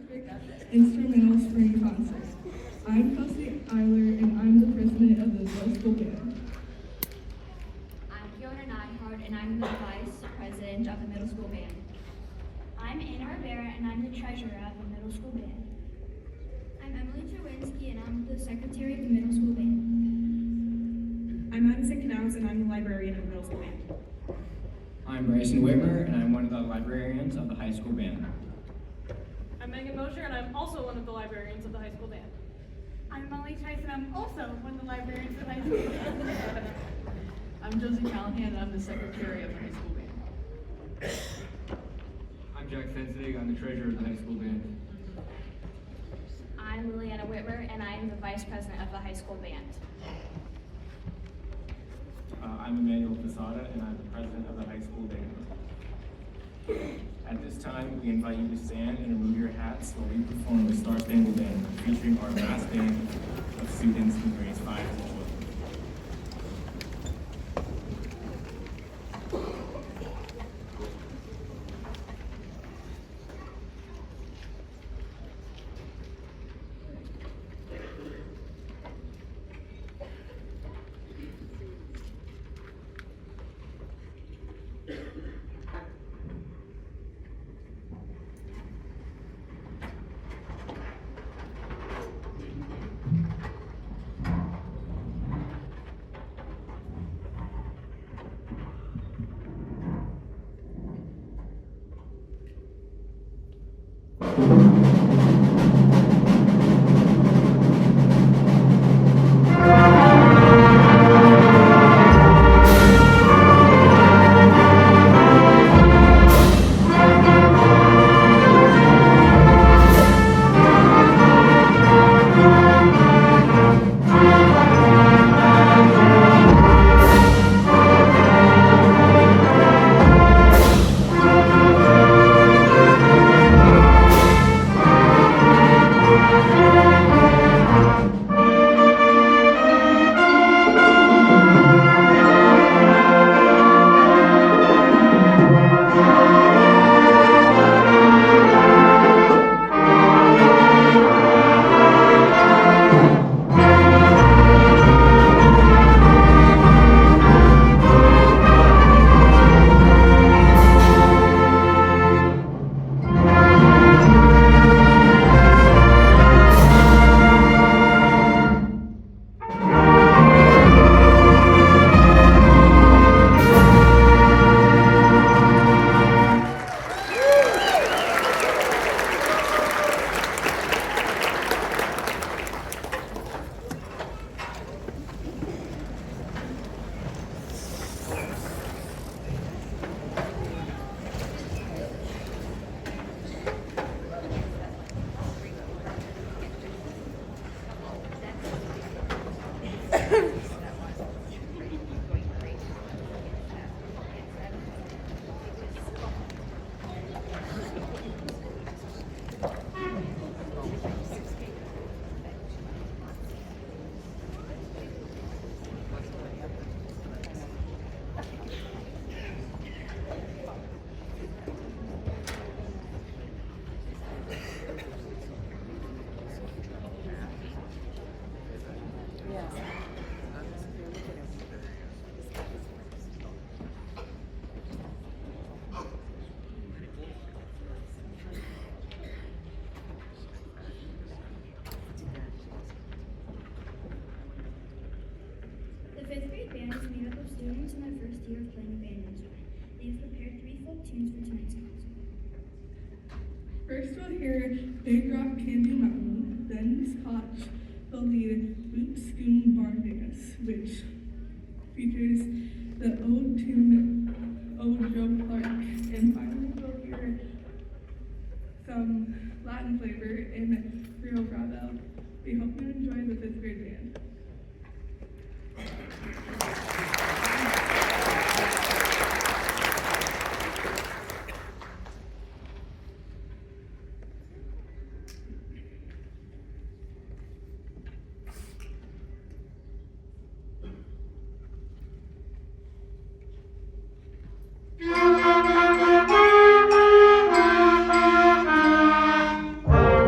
Instrumental Spring Concert. I'm Kelsey Eiler, and I'm the president of the middle school band. I'm Fiona Nyhard, and I'm the vice president of the middle school band. I'm Anna Rivera, and I'm the treasurer of the middle school band. I'm Emily Czerwinski, and I'm the secretary of the middle school band. I'm Madison Canals, and I'm the librarian of the middle school band. I'm Bryson Whitmer, and I'm one of the librarians of the high school band. I'm Megan Mosher, and I'm also one of the librarians of the high school band. I'm Molly Trice, and I'm also one of the librarians of the high school band. I'm Josie Callahan, and I'm the secretary of the high school band. I'm Jack Fensidig, I'm the treasurer of the high school band. I'm Liliana Whitmer, and I'm the vice president of the high school band. I'm Emmanuel Posada, and I'm the president of the high school band. At this time, we invite you to stand and remove your hats while we perform the Star Spangled Banner, featuring our brass band of students in grades 5 to 12. The fifth grade band is made up of students in their first year of playing a band instrument. They've prepared 3 folk tunes for tonight's concert. First, we'll hear Big Rock Candy Mountain, then Miss Koch will lead Boot Scoon Barn Dance, which features the old tune, Old Joe Clark, and finally we'll hear some Latin flavor in Rio Bravo. We hope you enjoy the fifth grade band. Thank you.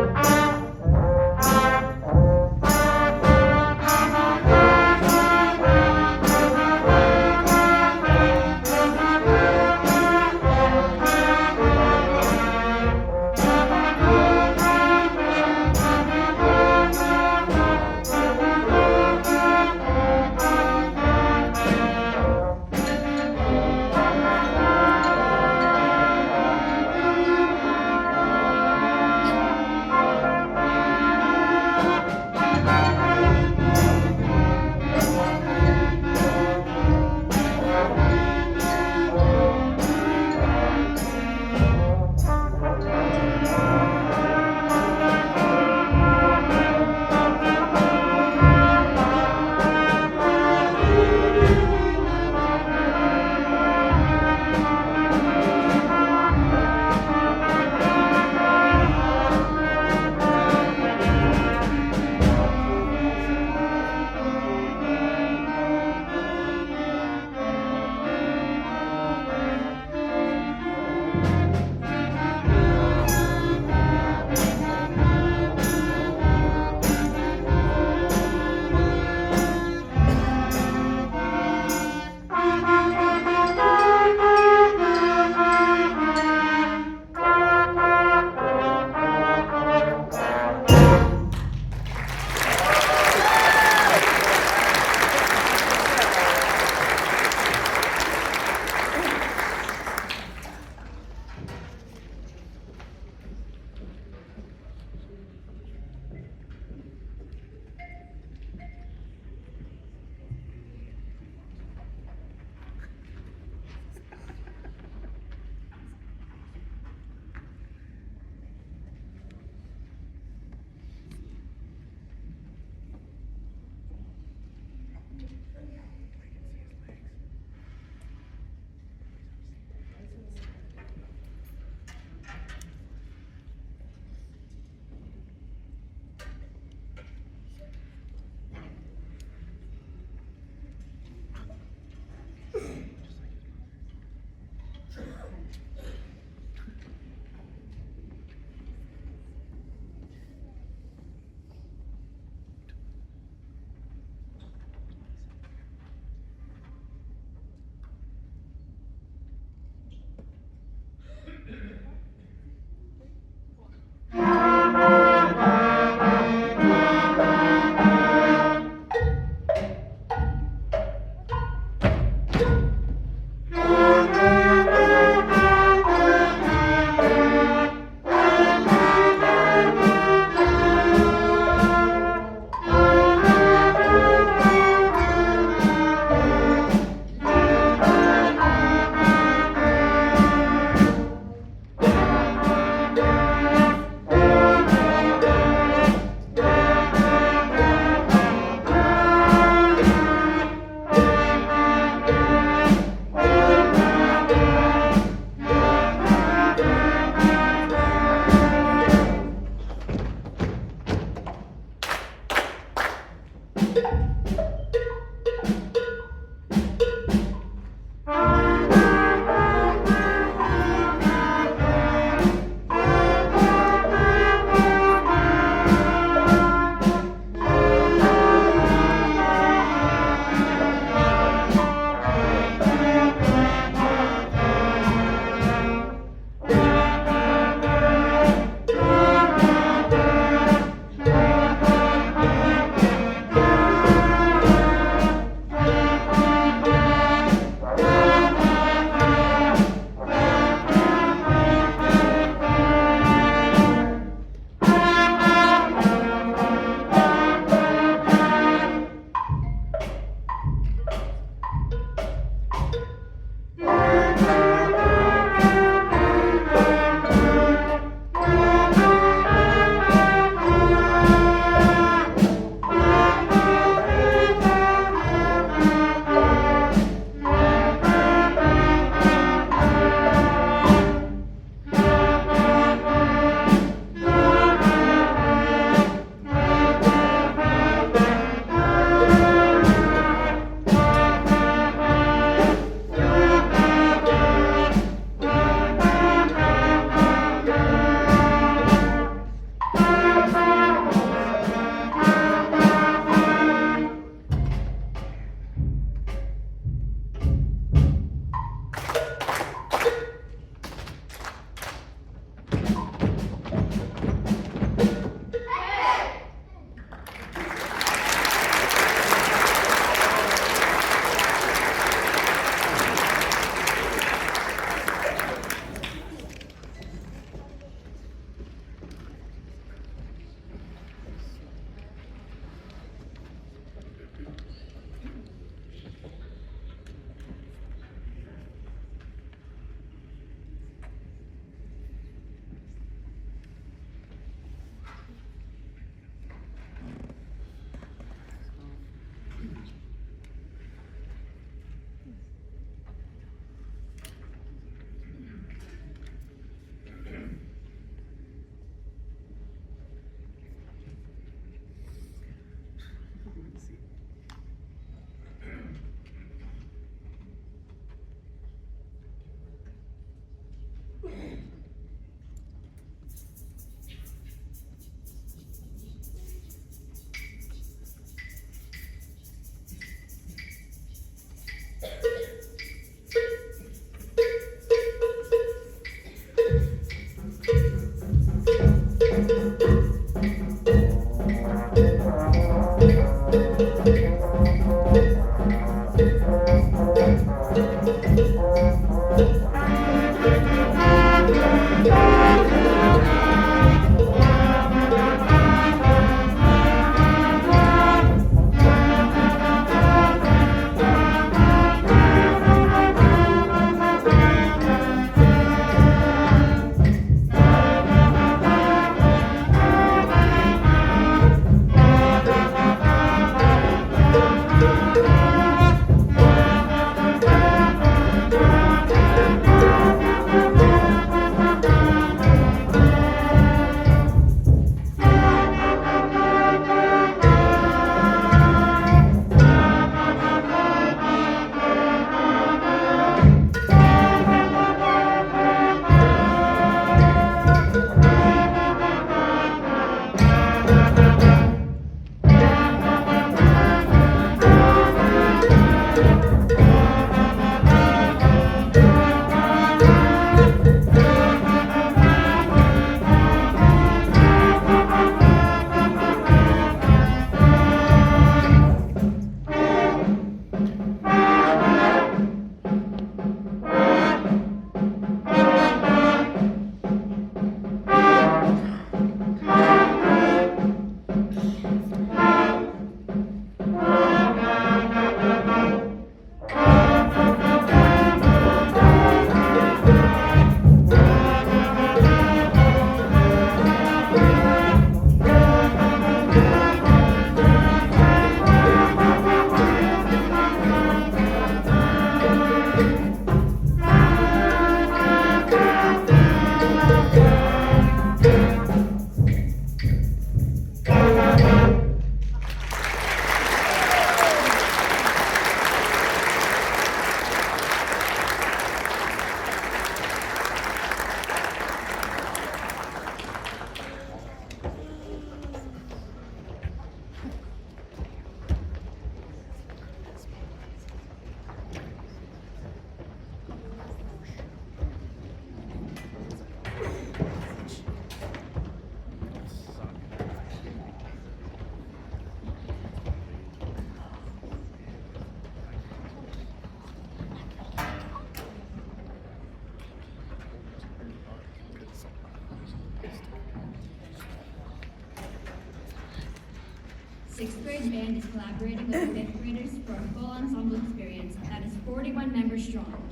sixth grade band is collaborating with the fifth graders for a full ensemble experience that is 41 members strong.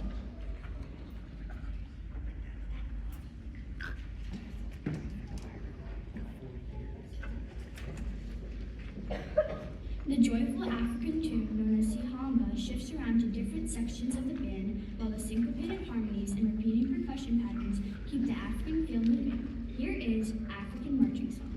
The joyful African tune known as Sihamba shifts around to different sections of the band, while the syncopated harmonies and repeating percussion patterns keep the African feel moving. Here is African Marching Song.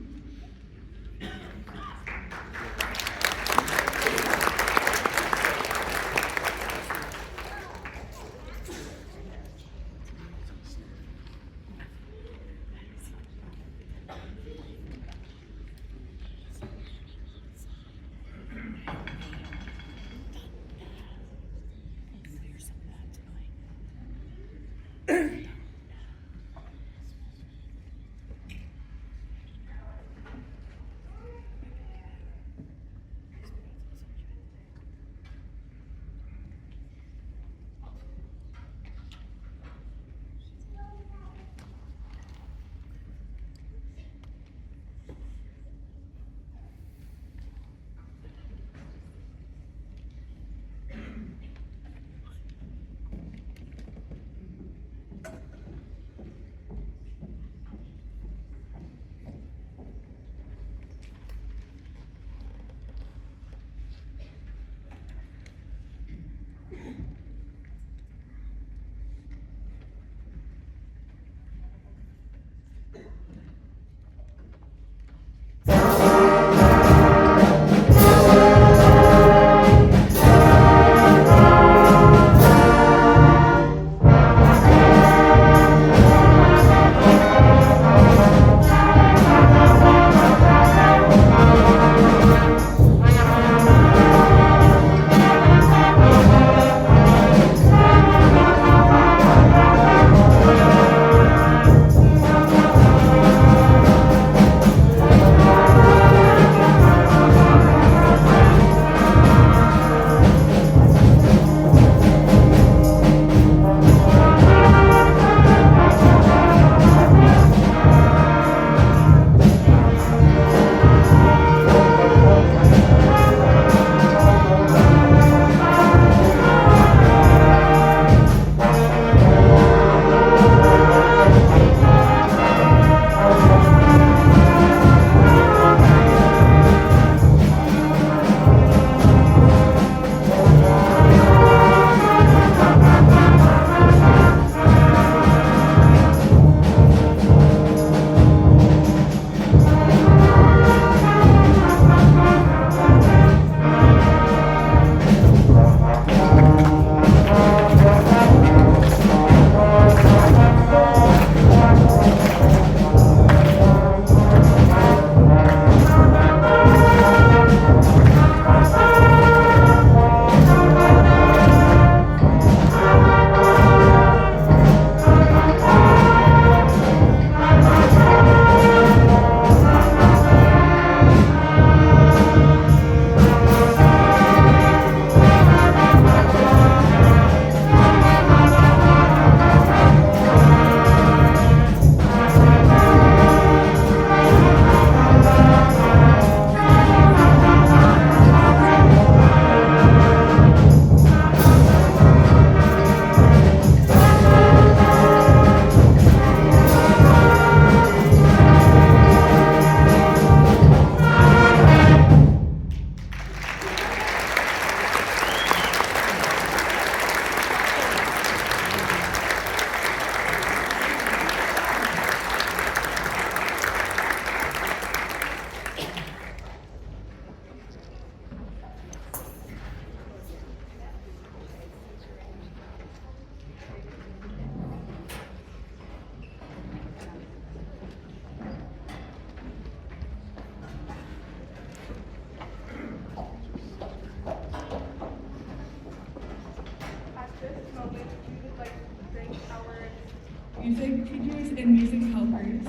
music teachers and music helpers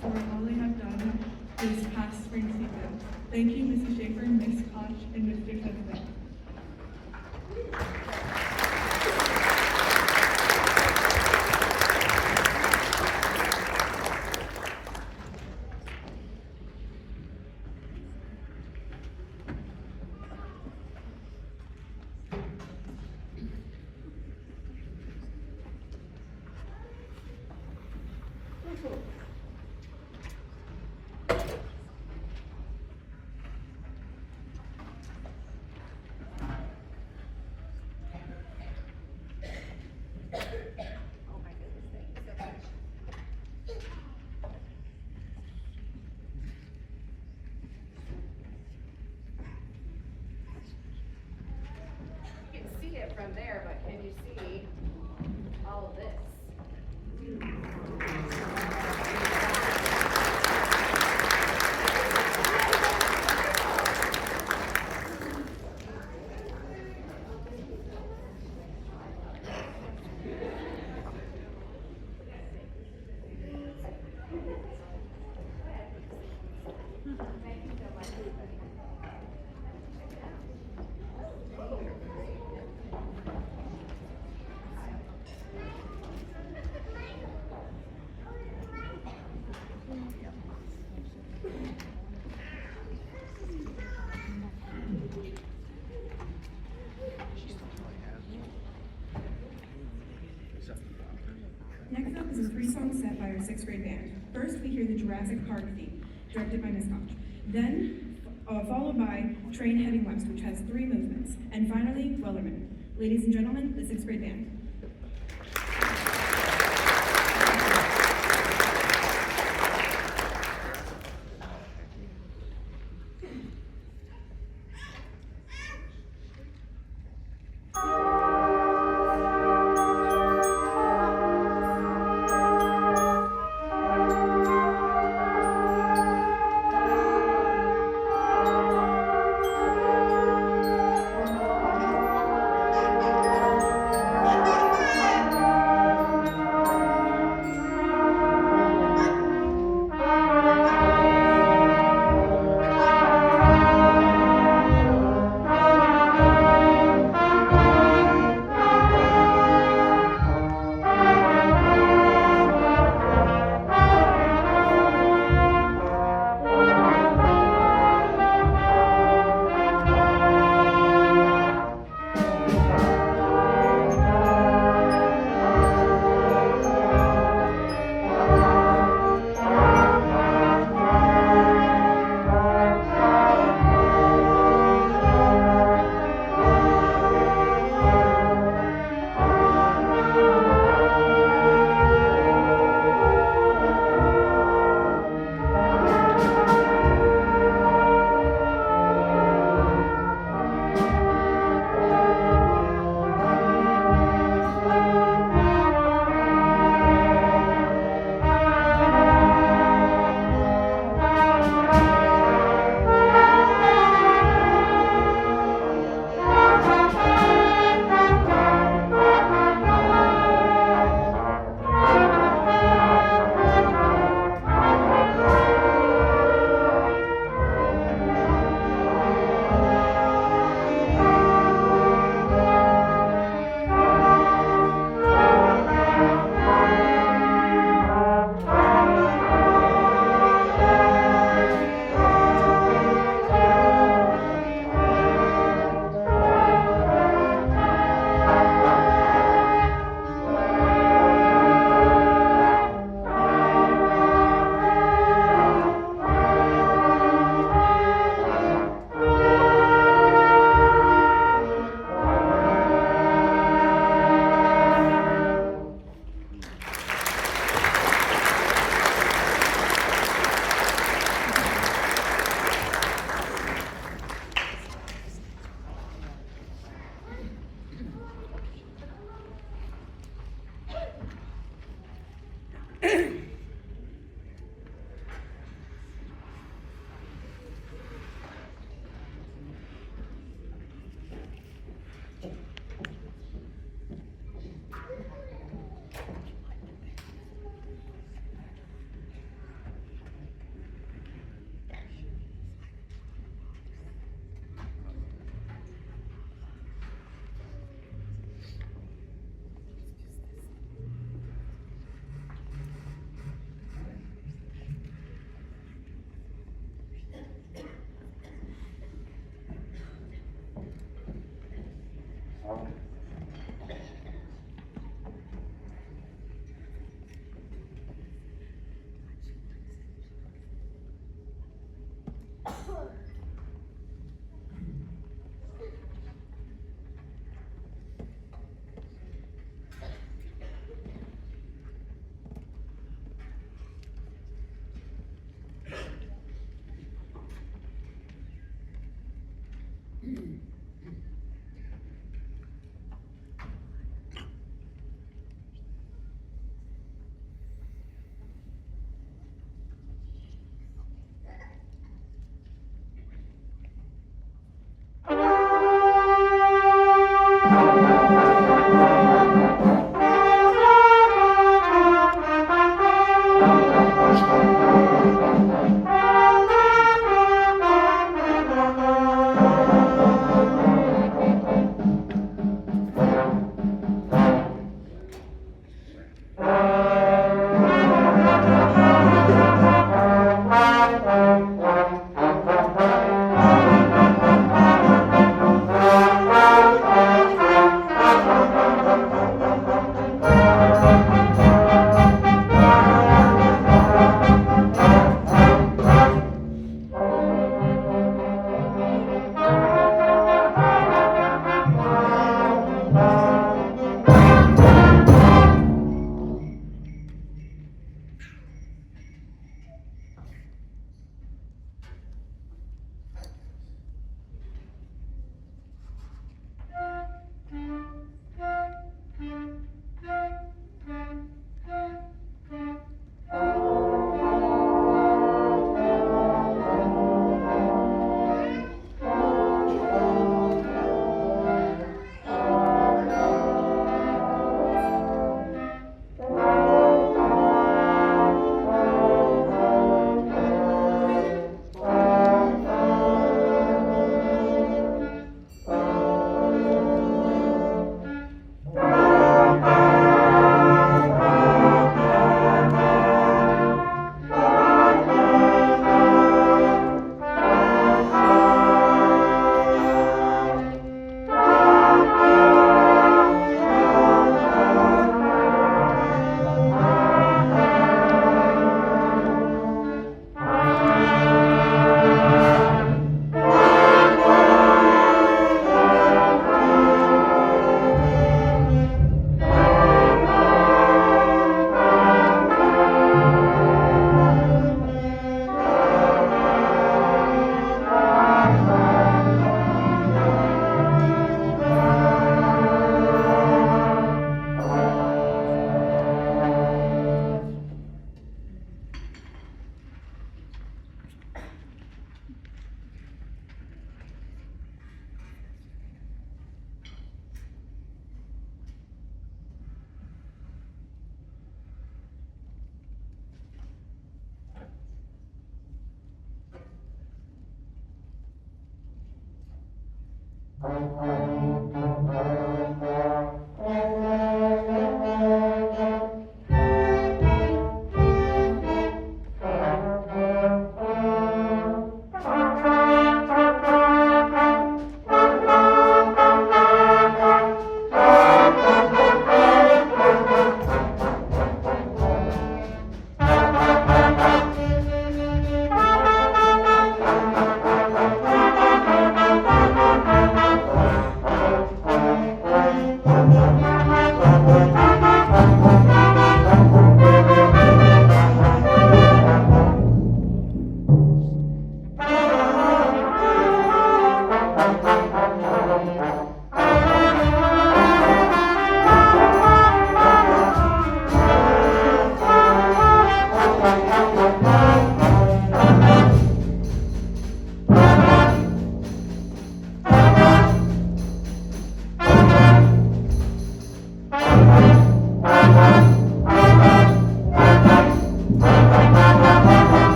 for all they have done this past spring season. Thank you, Mrs. Schaefer, Ms. Koch, and Mr. Tesman. Next up is a 3-song set by our 6th grade band. First, we hear the Jurassic Park theme, directed by Ms. Koch. Then, followed by Train Heading West, which has 3 movements. And finally, Wellerman. Ladies and gentlemen, the 6th grade band.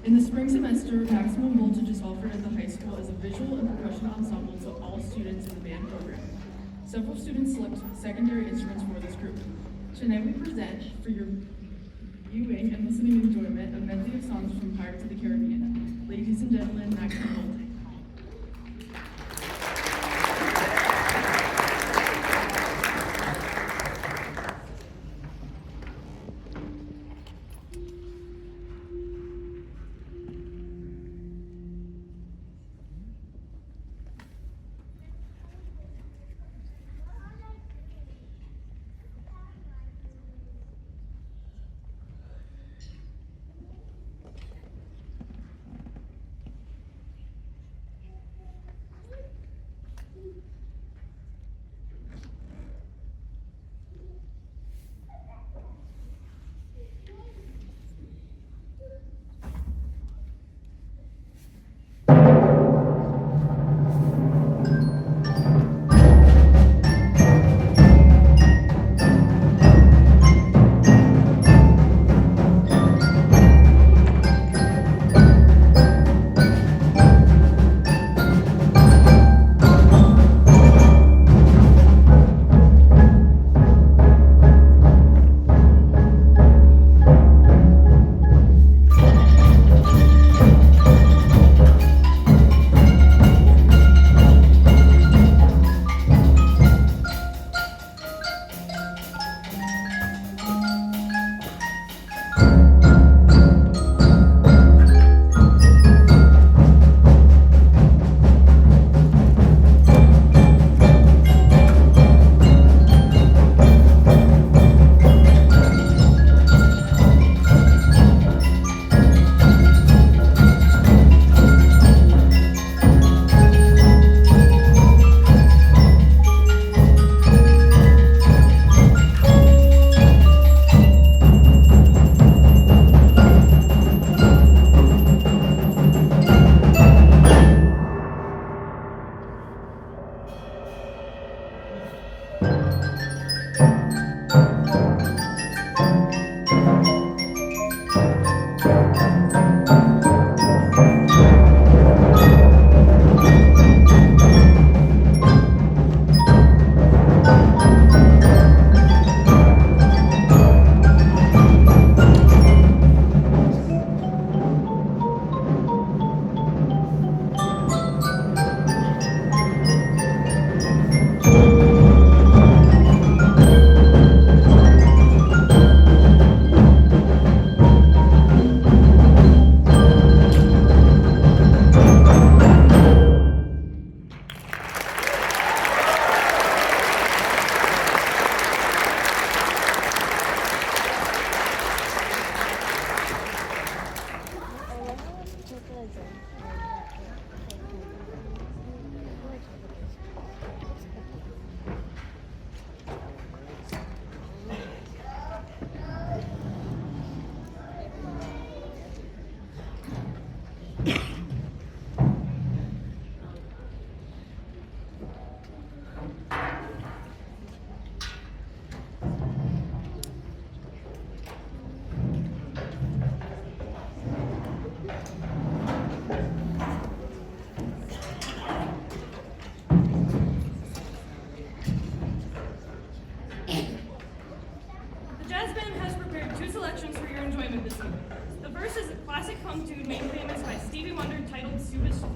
In the spring semester, maximum voltage is offered at the high school as a visual and percussion ensemble to all students in the band program. Several students select secondary instruments for this group. Tonight we present, for your viewing and listening enjoyment, a medley of songs from Pirates of the Caribbean. Ladies and gentlemen, maximum voltage.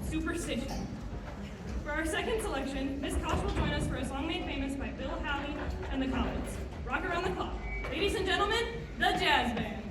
Superstition. For our second selection, Miss Koch will join us for a song made famous by Bill Haley and the Comets. Rock Around the Clock. Ladies and gentlemen, the Jazz Band.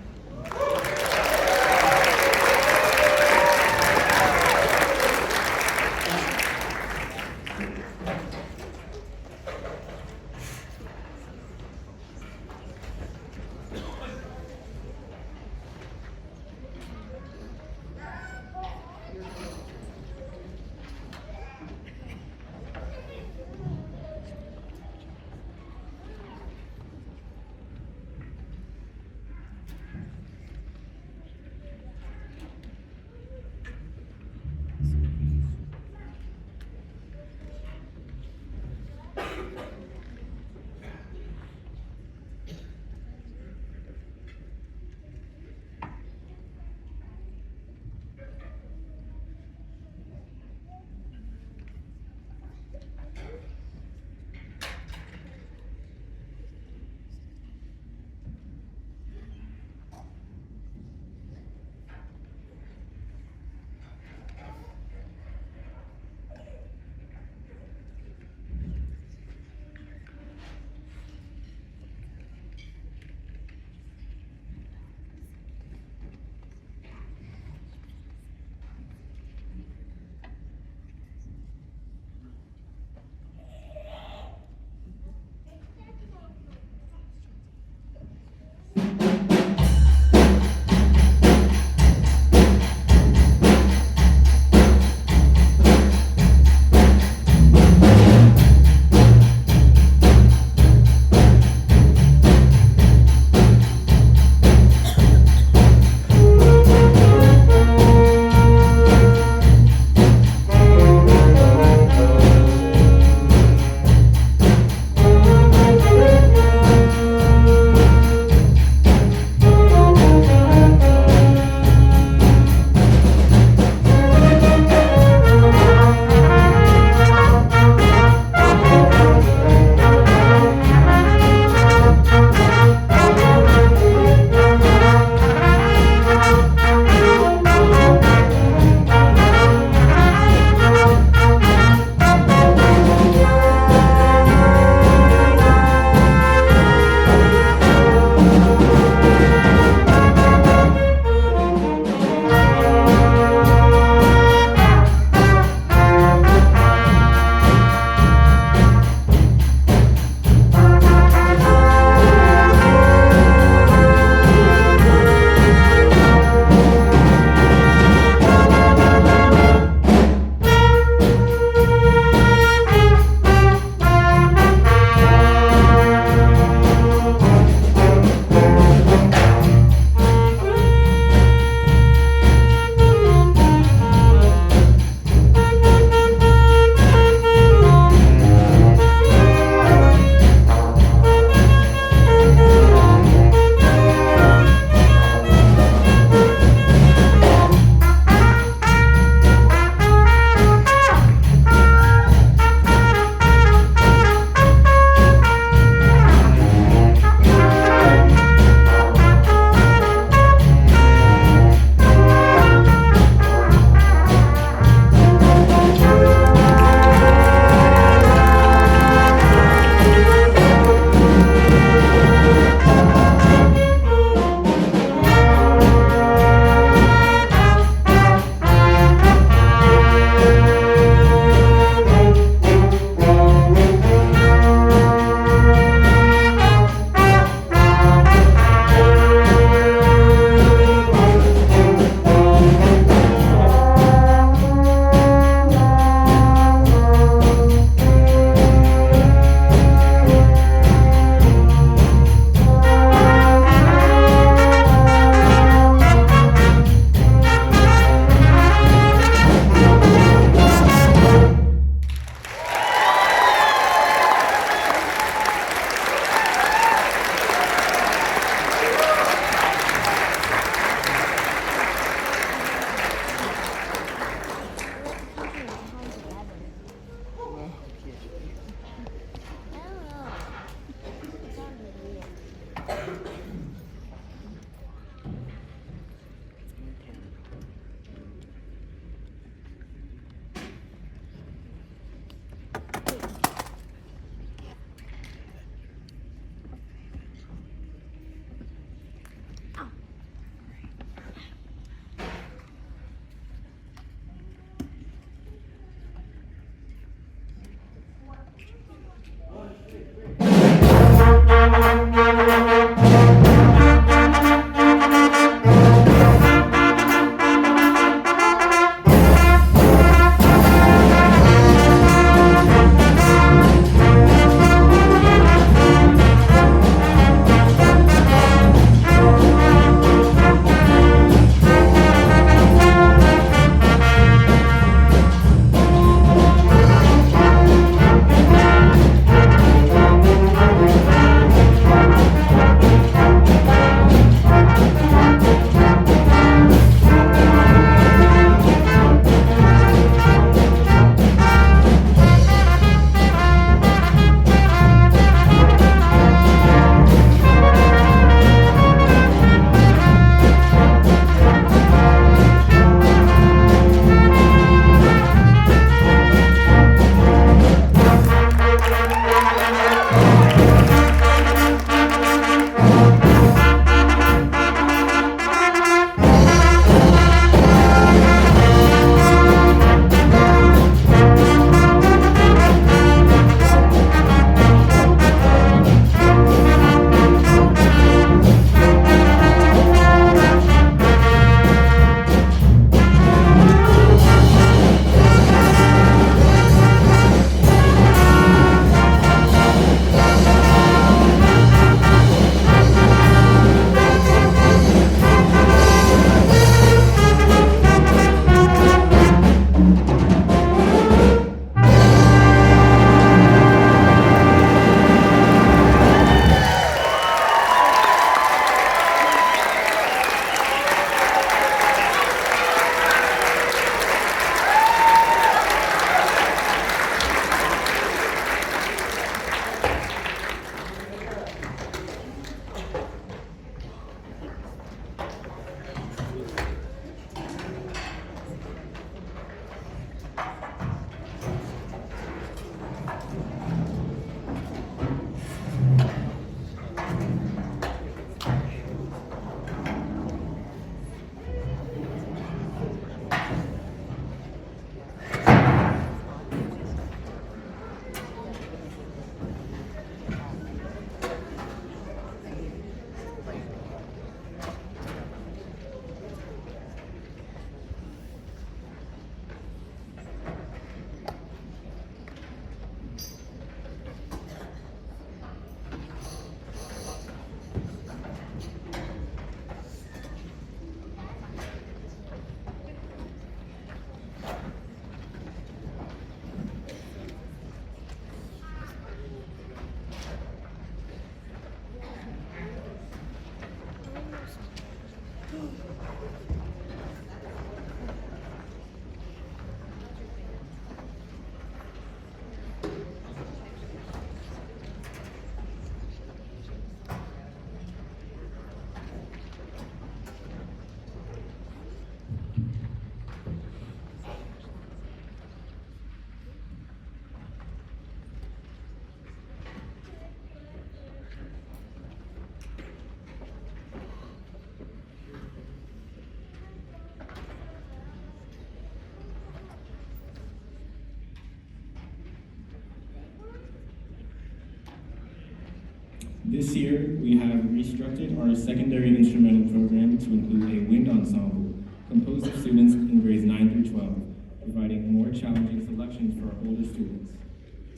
This year, we have restructured our secondary instrumental program to include a wind ensemble composed of students in grades 9 through 12, providing more challenging selections for our older students.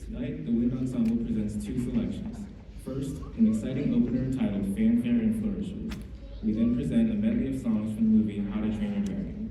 Tonight, the wind ensemble presents 2 selections. First, an exciting opener titled Fanfare and Flourishes. We then present a medley of songs from the movie How to Train Your Dragon.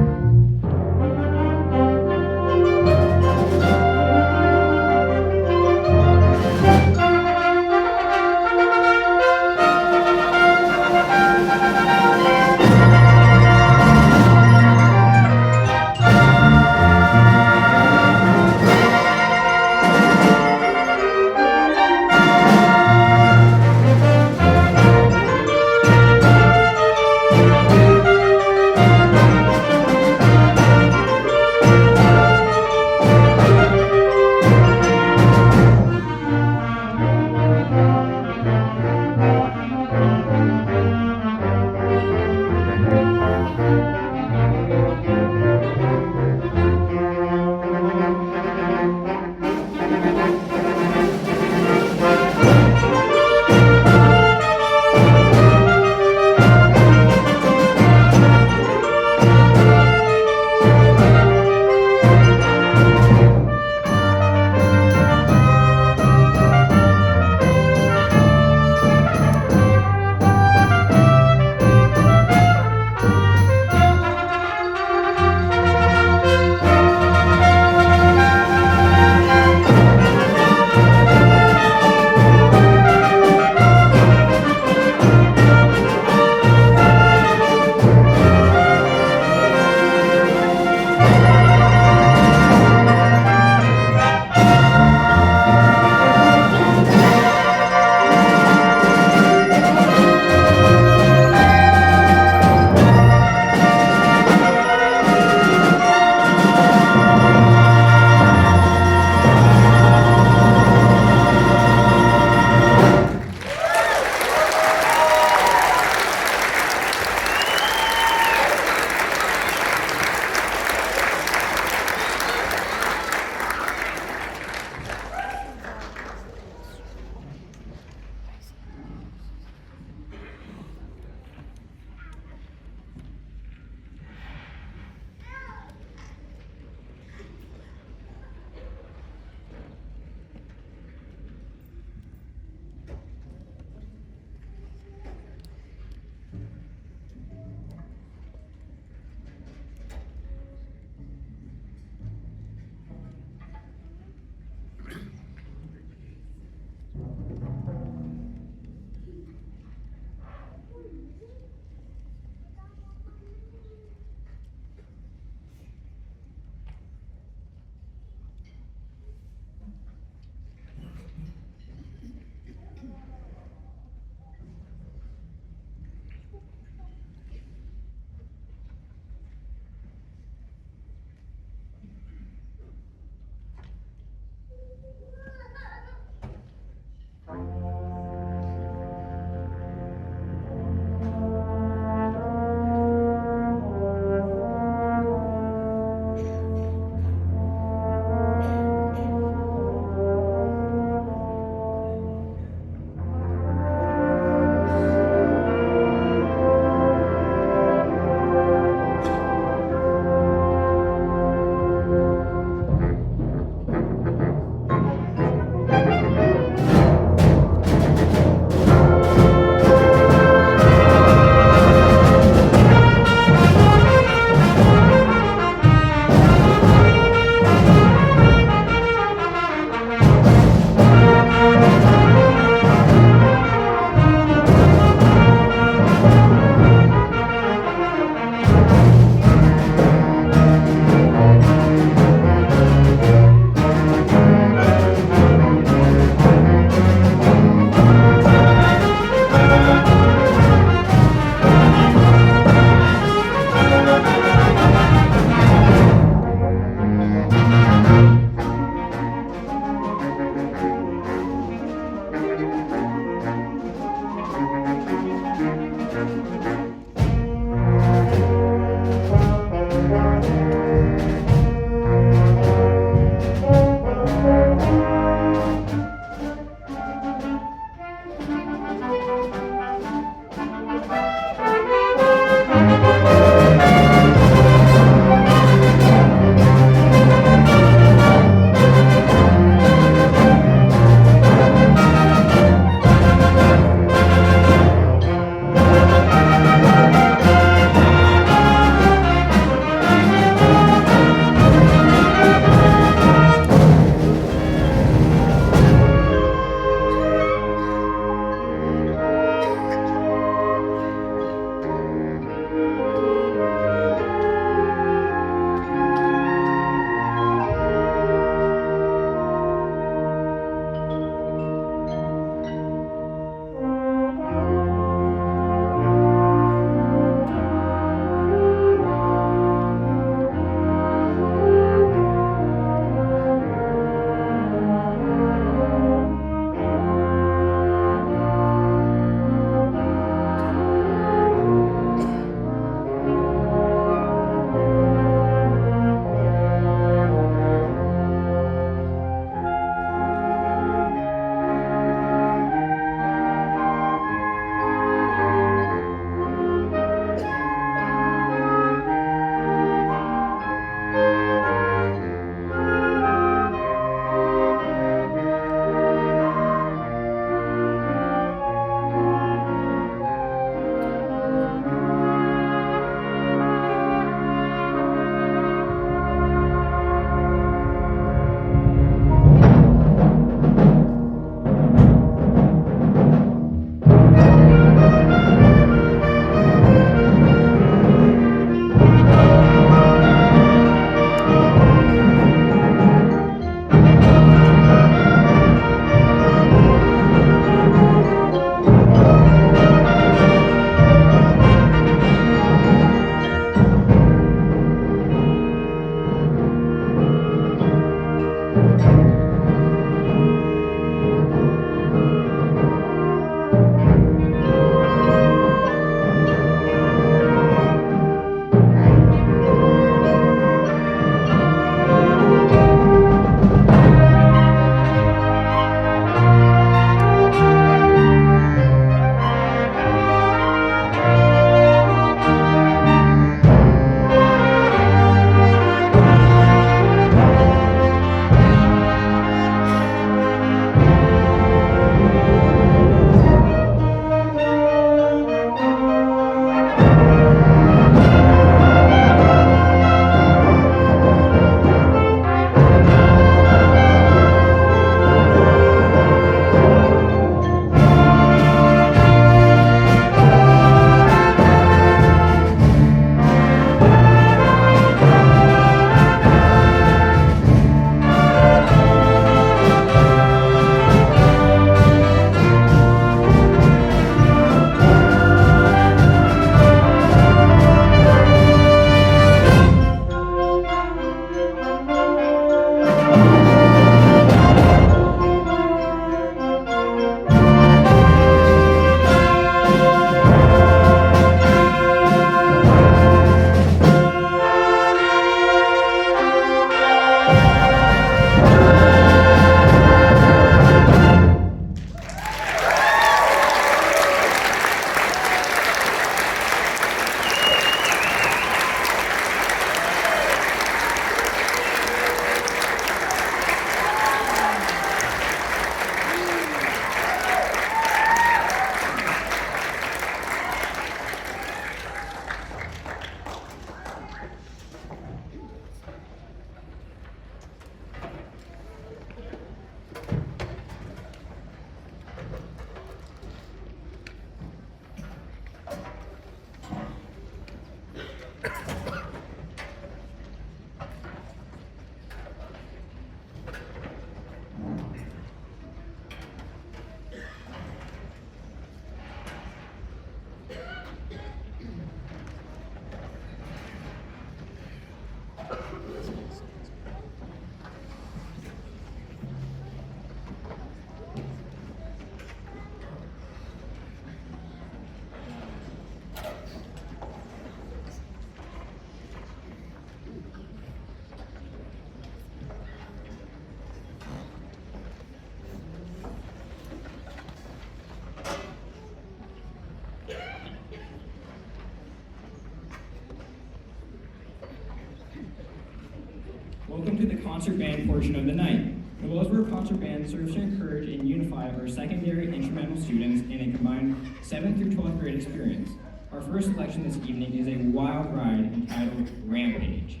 concert band portion of the night. The Wellsboro Concert Band serves to encourage and unify our secondary instrumental students in a combined 7th through 12th grade experience. Our first selection this evening is a wild ride entitled Rampage.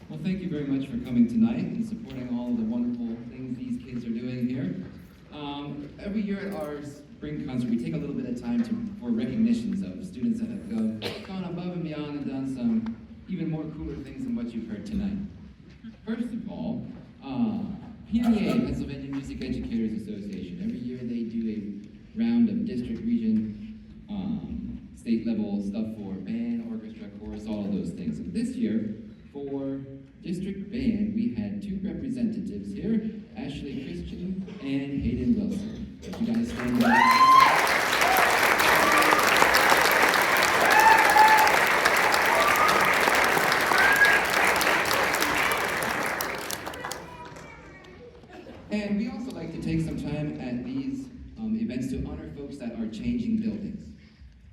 Well, thank you very much for coming tonight and supporting all the wonderful things these kids are doing here. Every year at our spring concert, we take a little bit of time for recognitions of students that have gone above and beyond and done some even more cooler things than what you've heard tonight. First of all, PMEA, Pennsylvania Music Educators Association, every year they do a round of district, region, state level stuff for band, orchestra, chorus, all of those things. And this year, for district band, we had two representatives here, Ashley Christian and Hayden Wilson. Would you guys stand up? And we also like to take some time at these events to honor folks that are changing buildings,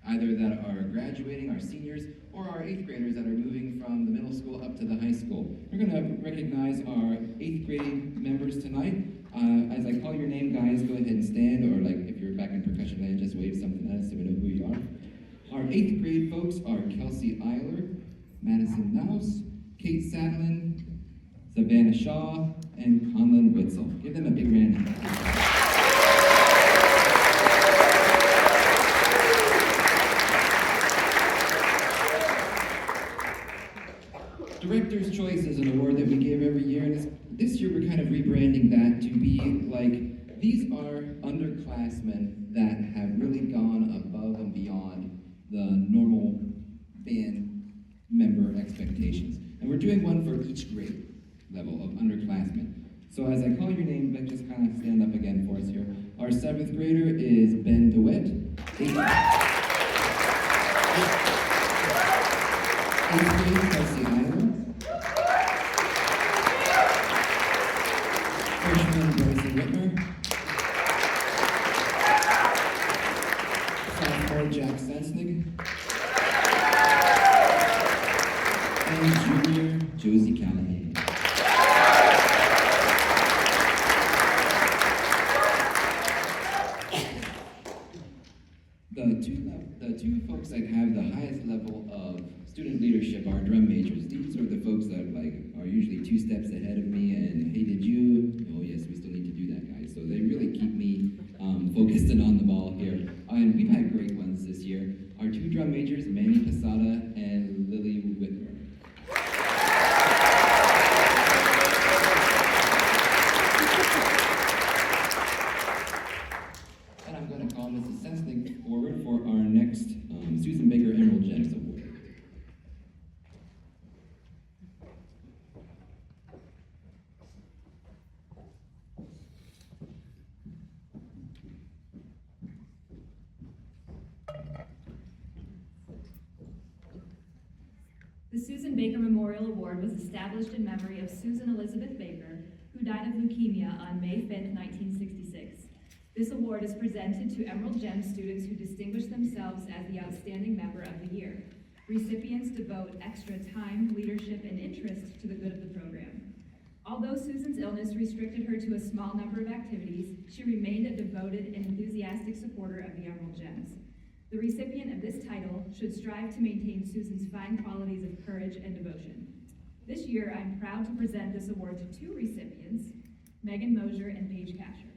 either that are graduating, our seniors, or our 8th graders that are moving from the middle school up to the high school. We're going to recognize our 8th grade members tonight. As I call your name, guys, go ahead and stand, or like if you're back in percussion land, just wave something at us so we know who you are. Our 8th grade folks are Kelsey Eiler, Madison Mouse, Kate Satlin, Savannah Shaw, and Conlon Witzel. Give them a big round of applause. Director's Choice is an award that we give every year, and this year we're kind of rebranding that to be like, these are underclassmen that have really gone above and beyond the normal band member expectations. And we're doing one for each grade level of underclassmen. So as I call your name, but just kind of stand up again for us here. Our 7th grader is Ben DeWitt. 8th grade, Kelsey The Susan Baker Memorial Award was established in memory of Susan Elizabeth Baker, who died of leukemia on May 5, 1966. This award is presented to Emerald Gem students who distinguish themselves as the Outstanding Member of the Year. Recipients devote extra time, leadership, and interest to the good of the program. Although Susan's illness restricted her to a small number of activities, she remained a devoted and enthusiastic supporter of the Emerald Gems. The recipient of this title should strive to maintain Susan's fine qualities of courage and devotion. This year, I'm proud to present this award to two recipients, Megan Mosier and Paige Kasher.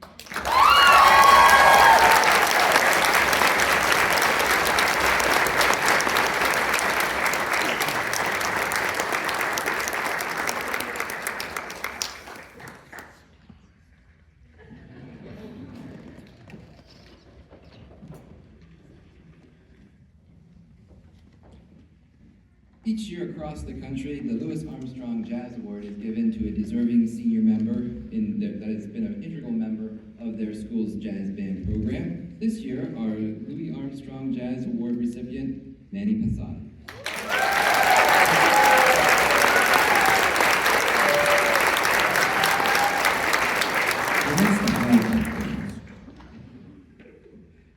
Each year across the country, the Louis Armstrong Jazz Award is given to a deserving senior member that has been an integral member of their school's jazz band program. This year, our Louis Armstrong Jazz Award recipient, Manny Posada.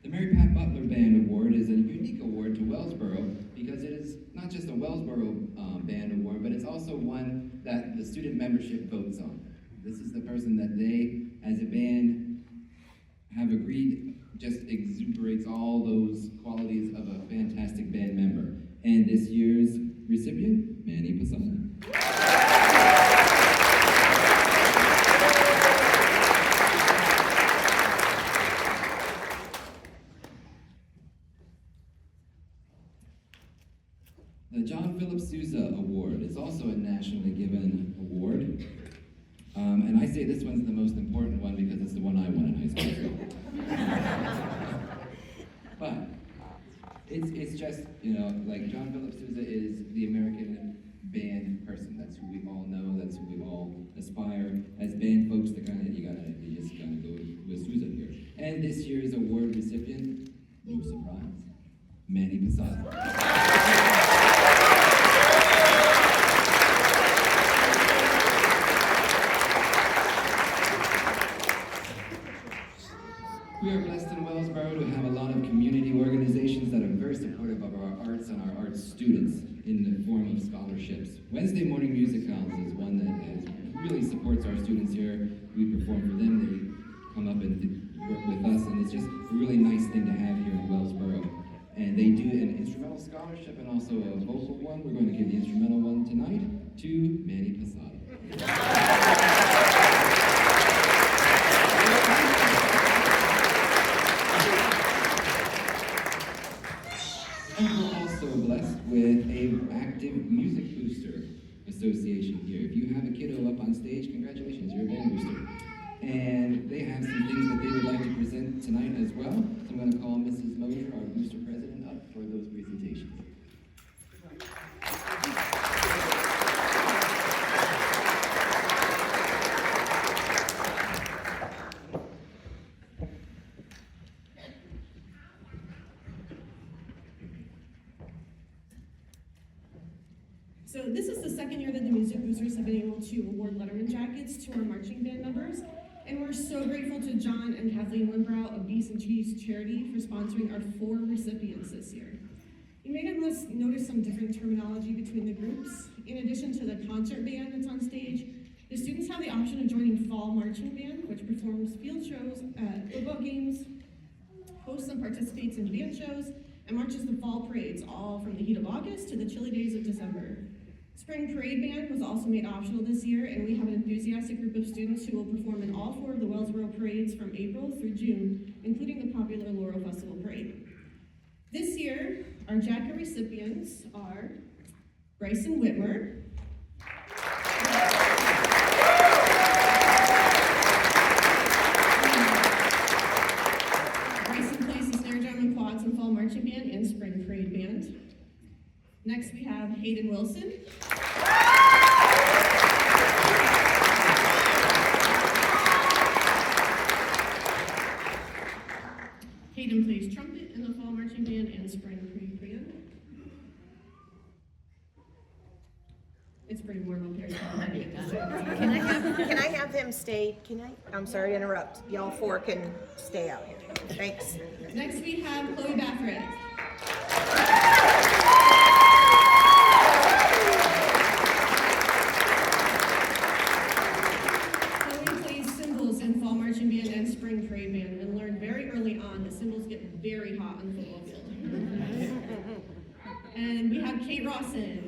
The Mary Pat Butler Band Award is a unique award to Wellsboro because it is not just a Wellsboro band award, but it's also one that the student membership votes on. This is the person that they, as a band, have agreed just exuberates all those qualities of a fantastic band member. And this year's recipient, Manny Posada. The John Philip Sousa Award is also a nationally given award. And I say this one's the most important one because it's the one I won in high school. But it's just, like John Philip Sousa is the American band person. That's who we all know, that's who we all aspire. As band folks, you just gotta go with Sousa here. And this year's award recipient, no surprise, Manny Posada. We are blessed in Wellsboro to have a lot of community organizations that are very supportive of our arts and our arts students in the form of scholarships. Wednesday Morning Music Halls is one that really supports our students here. We perform for them, they come up and work with us, and it's just a really nice thing to have here in Wellsboro. And they do an instrumental scholarship and also a vocal one. We're going to give the instrumental one tonight to Manny Posada. And we're also blessed with an active music booster association here. If you have a kiddo up on stage, congratulations, you're a band booster. And they have some things that they would like to present tonight as well. So I'm going to call Mrs. Mosier, our booster president, up for those presentations. So this is the second year that the Music Boosters have been able to award Letterman jackets to our marching band members. And we're so grateful to John and Kathleen Wimbrow of Bees and Cheese Charity for sponsoring our 4 recipients this year. You may have noticed some different terminology between the groups. In addition to the concert band that's on stage, the students have the option of joining Fall Marching Band, which performs field shows at football games, hosts and participates in band shows, and marches the fall parades, all from the heat of August to the chilly days of December. Spring Parade Band was also made optional this year, and we have an enthusiastic group of students who will perform in all 4 of the Wellsboro parades from April through June, including the popular Laurel Festival Parade. This year, our jacket recipients are Bryson Whitmer, Bryson plays the snare drum and quads in Fall Marching Band and Spring Parade Band. Next we have Hayden Wilson. Hayden plays trumpet in the Fall Marching Band and Spring Parade Band. It's pretty warm up here. Can I have them stay? I'm sorry to interrupt. Y'all four can stay out here. Thanks. Next we have Chloe Bathrick. Chloe plays cymbals in fall marching band and spring parade band and learned very early on that cymbals get very hot on the football field. And we have Kate Rawson.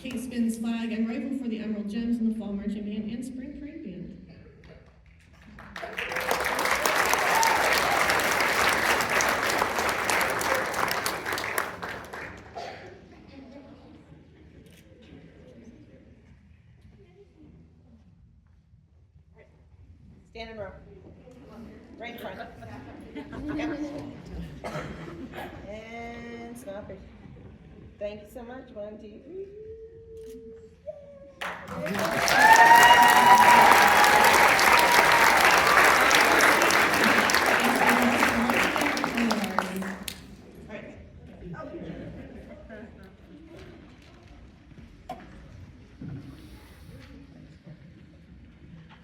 Kate spins flag and rifle for the Emerald Gems in the fall marching band and spring parade band. Stand in row. Right in front. Yep. And stop it. Thank you so much. 1, 2, 3.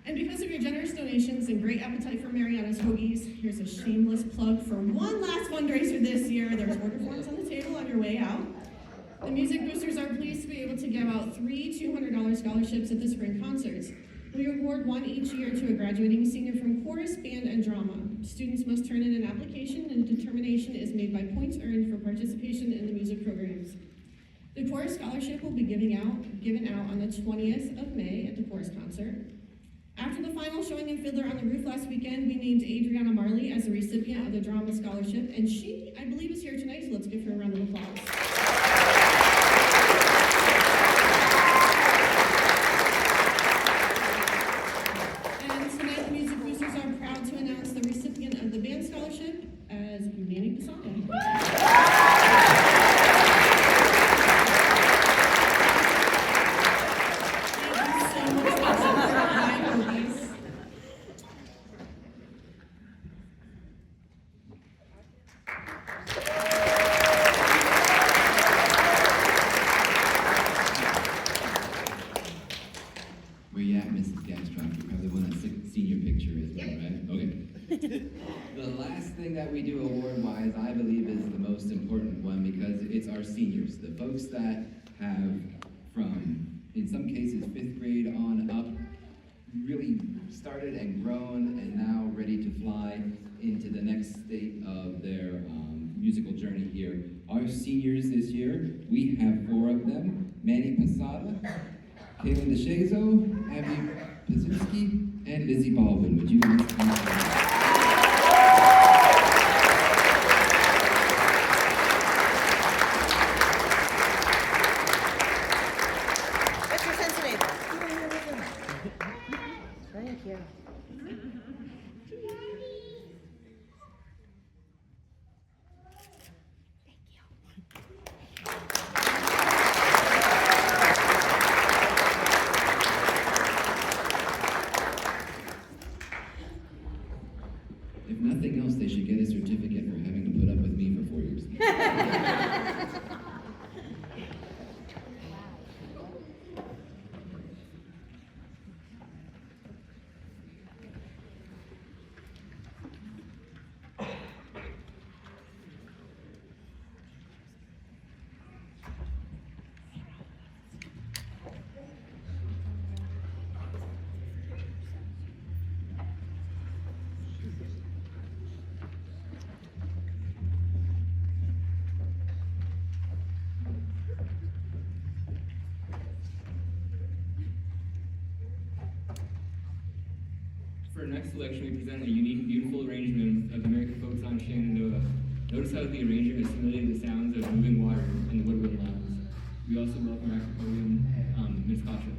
And because of your generous donations and great appetite for Mariana's hoagies, here's a shameless plug for one last fundraiser this year. There's order forms on the table on your way out. The Music Boosters are pleased to be able to give out 3 $200 scholarships at the spring concerts. We award one each year to a graduating senior from chorus, band, and drama. Students must turn in an application, and determination is made by points earned for participation in the music programs. The chorus scholarship will be given out on the 20th of May at the chorus concert. After the final showing in Fiddler on the Roof last weekend, we named Adriana Marley as the recipient of the drama scholarship, and she, I believe, is here tonight, so let's give her a round of applause. And tonight, the Music Boosters are proud to announce the recipient of the band scholarship as Manny Posada. Where you at, Mrs. Gastroff? You probably want a senior picture as well, right? Okay. The last thing that we do award-wise, I believe, is the most important one because it's our seniors, the folks that have from, in some cases, 5th grade on up, really started and grown and now ready to fly into the next state of their musical journey here. Our seniors this year, we have 4 of them: Manny Posada, Kaylin DeShazo, Abby Pazuski, and Lizzie Baldwin. Would you please come forward? Mr. Cincinnati. Thank you. If nothing else, they should get a certificate for having to put up with me for 4 years. For our next selection, we present a unique, beautiful arrangement of American folk song Shenandoah. Notice how the arranger has simulated the sounds of moving water and the woodwind louds. We also welcome our podium, Ms. Kasha.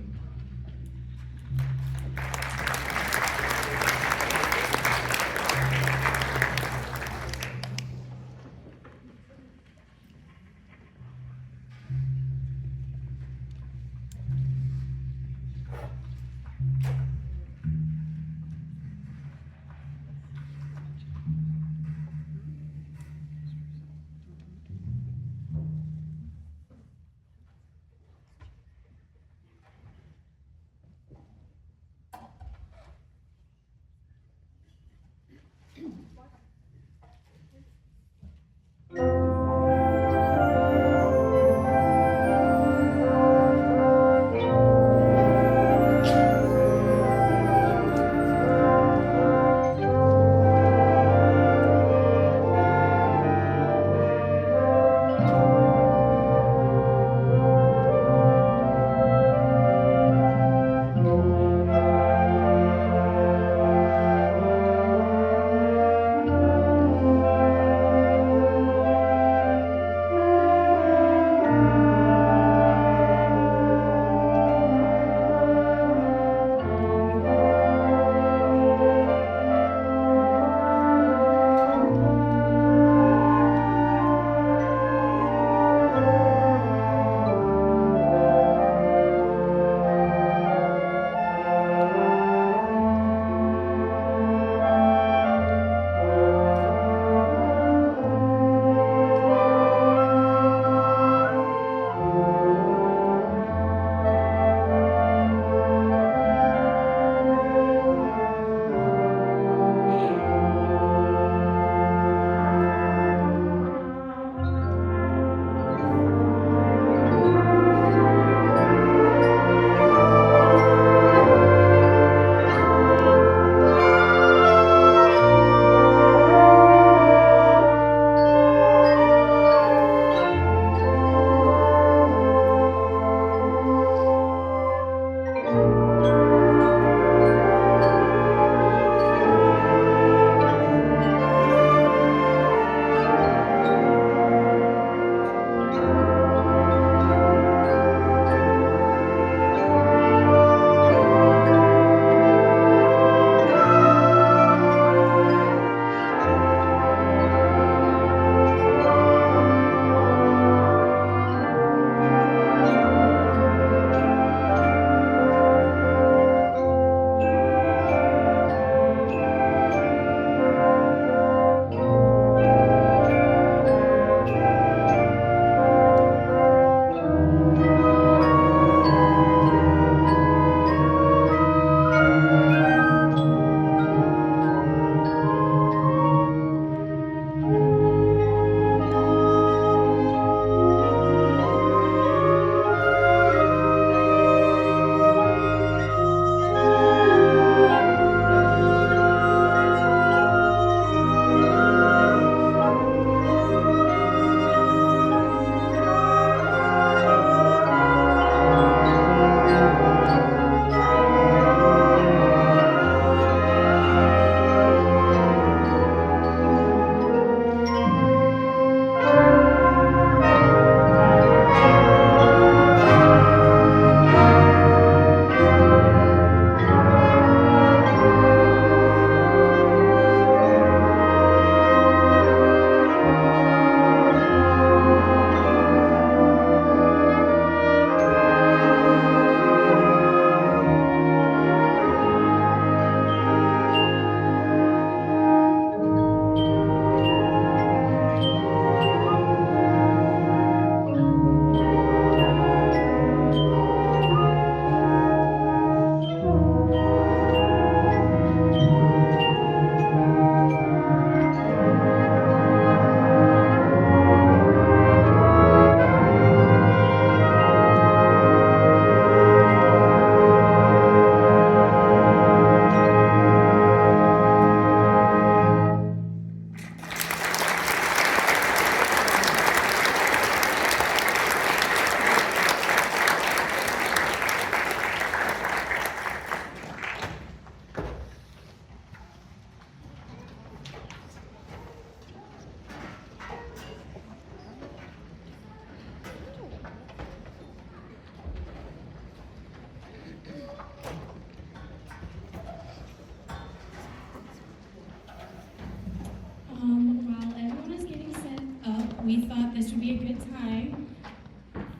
we thought this would be a good time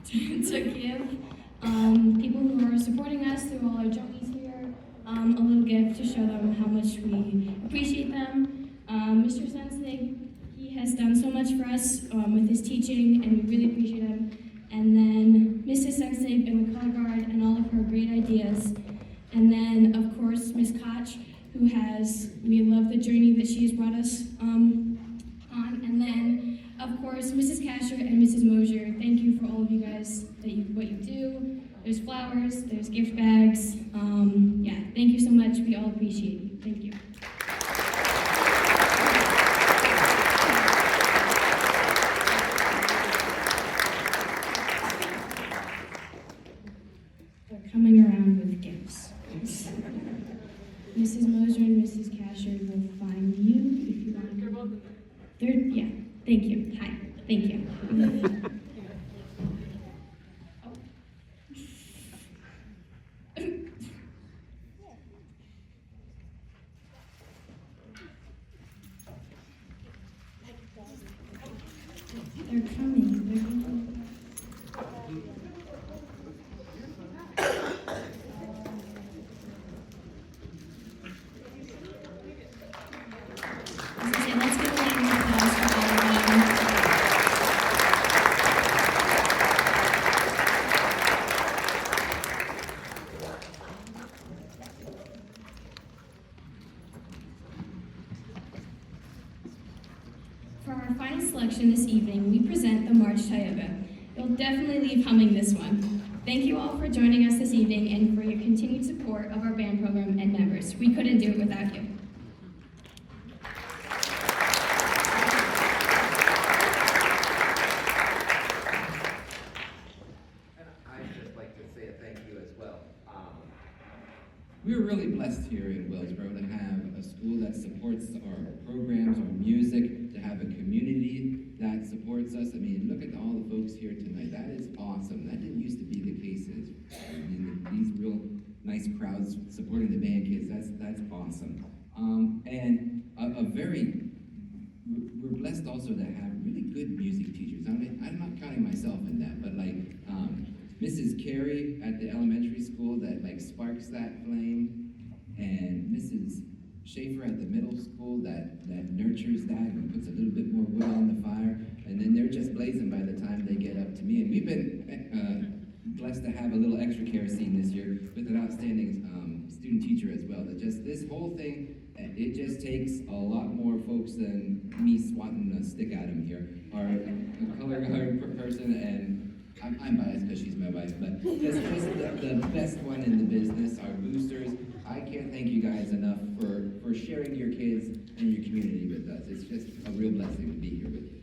to give people who are supporting us through all our journeys here a little gift to show them how much we appreciate them. Mr. Sensei, he has done so much for us with his teaching, and we really appreciate him. And then Mrs. Sensei and the color guard and all of her great ideas. And then, of course, Miss Koch, who we love the journey that she has brought us on. And then, of course, Mrs. Casher and Mrs. Mosier, thank you for all of you guys, what you do. There's flowers, there's gift bags. Yeah, thank you so much. We all appreciate you. Thank you. They're coming around with gifts. Mrs. Moser and Mrs. Casher will find you if you want. Yeah, thank you. Hi, thank you. They're coming. They're coming. Let's give a round of applause for all of them. For our final selection this evening, we present the March Tioga. You'll definitely leave humming this one. Thank you all for joining us this evening and for your continued support of our band program and members. We couldn't do it without you. We're really blessed here in Wellsboro to have a school that supports our programs, our music, to have a community that supports us. I mean, look at all the folks here tonight. That is awesome. That didn't used to be the case. I mean, these real nice crowds supporting the band kids, that's awesome. We're blessed also to have really good music teachers. I mean, I'm not counting myself in that, but like, Mrs. Carey at the elementary school that like sparks that flame, and Mrs. Schaefer at the middle school that nurtures that and puts a little bit more wood on the fire, and then they're just blazing by the time they get up to me. And we've been blessed to have a little extra kerosene this year with an outstanding student teacher as well. That just this whole thing, it just takes a lot more folks than me swatting a stick at him here. Our color guard person, and I'm biased because she's my wife, but just the best one in the business, our boosters. I can't thank you guys enough for sharing your kids and your community with us. It's just a real blessing to be here with you.